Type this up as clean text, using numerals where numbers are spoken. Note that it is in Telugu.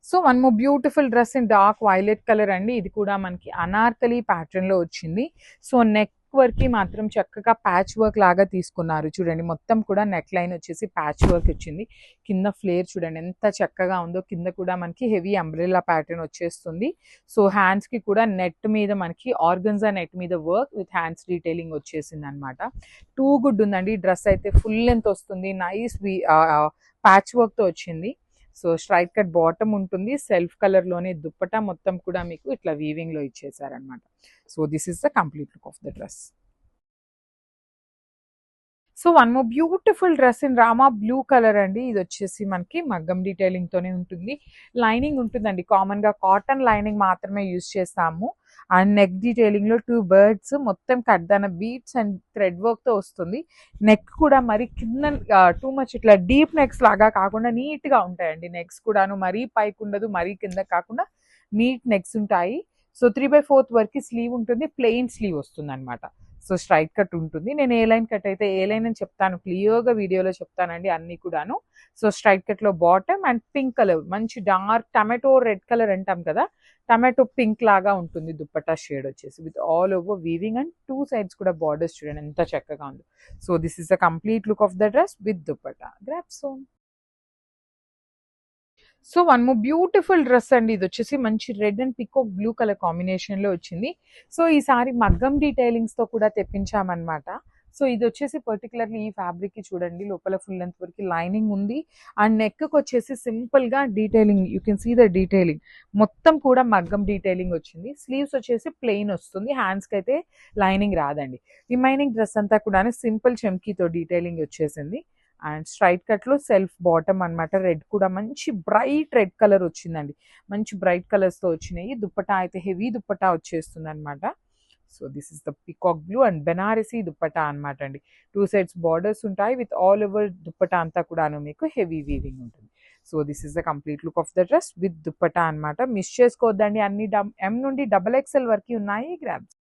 So one more beautiful dress in dark violet colour అండి. ఇది కూడా మనకి అనార్కలి ప్యాటర్న్ లో వచ్చింది. సో నెక్ వర్క్ మాత్రం చక్కగా ప్యాచ్ వర్క్ లాగా తీసుకున్నారు. చూడండి మొత్తం కూడా నెక్ లైన్ వచ్చేసి ప్యాచ్ వర్క్ వచ్చింది. కింద ఫ్లేర్ చూడండి ఎంత చక్కగా ఉందో. కింద కూడా మనకి హెవీ అంబ్రెల్లా ప్యాటర్న్ వచ్చేస్తుంది. సో హ్యాండ్స్ కి కూడా నెట్ మీద మనకి ఆర్గన్జా నెట్ మీద వర్క్ విత్ హ్యాండ్స్ డీటెయిలింగ్ వచ్చేసింది అనమాట. టూ గుడ్ ఉందండి. డ్రెస్ అయితే ఫుల్ లెంత్ వస్తుంది. నైస్ ప్యాచ్ వర్క్ తో వచ్చింది. సో స్ట్రైట్ కట్ బాటమ్ ఉంటుంది. సెల్ఫ్ కలర్ లోనే దుప్పటా మొత్తం కూడా మీకు ఇట్లా వీవింగ్ లో ఇచ్చేసారనమాట. So this is the complete look of the dress. So one more beautiful dress in Rama blue colour అండి. ఇది వచ్చేసి మనకి మగ్గం డీటెయిలింగ్ తోనే ఉంటుంది. లైనింగ్ ఉంటుందండి. కామన్ గా కాటన్ లైనింగ్ మాత్రమే యూజ్ చేస్తాము. అండ్ నెక్ డీటెయిలింగ్ లో 2 బర్డ్స్ మొత్తం కడ్దాన బీట్స్ అండ్ థ్రెడ్ వర్క్ తో వస్తుంది. నెక్ కూడా మరి కింద టూ మచ్ ఇట్లా డీప్ నెక్స్ లాగా కాకుండా నీట్ గా ఉంటాయండి. నెక్స్ కూడాను మరీ పైకి ఉండదు, మరీ కింద కాకుండా నీట్ నెక్స్ ఉంటాయి. సో 3/4 వరకు స్లీవ్ ఉంటుంది. ప్లెయిన్ స్లీవ్ వస్తుంది అనమాట. సో స్ట్రైట్ కట్ ఉంటుంది. నేను ఏ లైన్ కట్ అయితే ఏ లైన్ అని చెప్తాను, క్లియర్గా వీడియోలో చెప్తానండి అన్ని కూడాను. సో స్ట్రైట్ కట్ లో బాటమ్ అండ్ పింక్ కలర్, మంచి డార్క్ టమాటో రెడ్ కలర్ అంటాం కదా, టమాటో పింక్ లాగా ఉంటుంది దుప్పట్టా షేడ్ వచ్చేసి with all over weaving and 2 sides కూడా బార్డర్స్ చూడండి ఎంత చక్కగా ఉంది. So this is the complete look of the dress with dupatta. Grab son. So one more beautiful dress అండి. ఇది వచ్చేసి మంచి red and peacock blue colour combination లో వచ్చింది. సో ఈసారి మగ్గం డీటెయిలింగ్స్ తో కూడా తెప్పించామన్నమాట. సో ఇది వచ్చేసి పర్టికులర్లీ ఈ ఫ్యాబ్రిక్ కి చూడండి లోపల ఫుల్ లెంత్ వరకు లైనింగ్ ఉంది. అండ్ నెక్ కి వచ్చేసి సింపుల్ గా detailing, you can see the detailing మొత్తం కూడా మగ్గం డీటెయిలింగ్ వచ్చింది. స్లీవ్స్ వచ్చేసి ప్లెయిన్ వస్తుంది. హ్యాండ్స్ కి అయితే లైనింగ్ రాదండి. రిమైనింగ్ డ్రెస్ అంతా కూడా సింపుల్ చెమ్కీతో డీటెయిలింగ్ వచ్చేసింది. అండ్ స్ట్రైట్ కట్ లో సెల్ఫ్ బాటమ్ అన్నమాట. రెడ్ కూడా మంచి బ్రైట్ రెడ్ కలర్ వచ్చిందండి. మంచి బ్రైట్ కలర్స్ తో వచ్చినాయి. దుప్పటా అయితే హెవీ దుప్పటా వచ్చేస్తుంది అనమాట. So this is the peacock blue and Banarasi dupatta అనమాట అండి. 2 సైడ్స్ బార్డర్స్ ఉంటాయి విత్ ఆల్ ఓవర్ దుప్పటా అంతా కూడాను మీకు హెవీ వీవింగ్ ఉంటుంది. So this is the complete look of the dress with dupatta అనమాట. మిస్ చేసుకోవద్దండి. అన్ని M నుండి XXL వరకు ఉన్నాయి. గ్రాబ్స్.